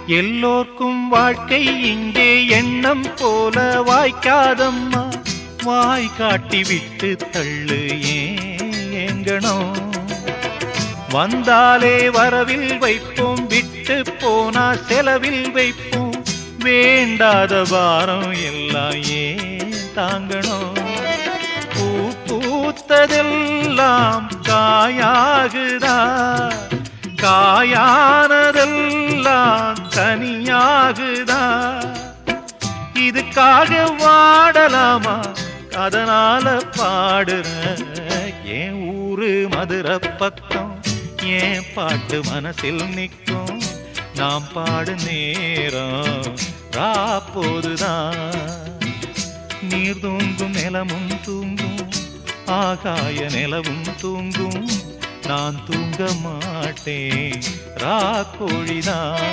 எல்லோர்க்கும் வாழ்க்கை இங்கே எண்ணம் போல வாய்க்காதம்மா. வாய் காட்டி விட்டு தள்ளு ஏங்கணும். வந்தாலே வரவில் வைப்போம், விட்டு போனா செலவில் வைப்போம். வேண்டாத பாரம் எல்லாம் ஏன் தாங்கணும். பூ பூத்ததெல்லாம் காயாகுதா, காயானதெல்லாம் தனியாகுதா. இதுக்காக வாடலாமா, அதனால பாடுற. என் ஊரு மதுரை பக்கம், என் பாட்டு மனசில் நிற்கும். நாம் பாடு நேரம் ராப்போதுதான். நீர் தூங்கும் நிலமும் தூங்கும், ஆகாய நிலவும் தூங்கும். நான் தூங்க மாட்டேன், ராக்கோழிதான்.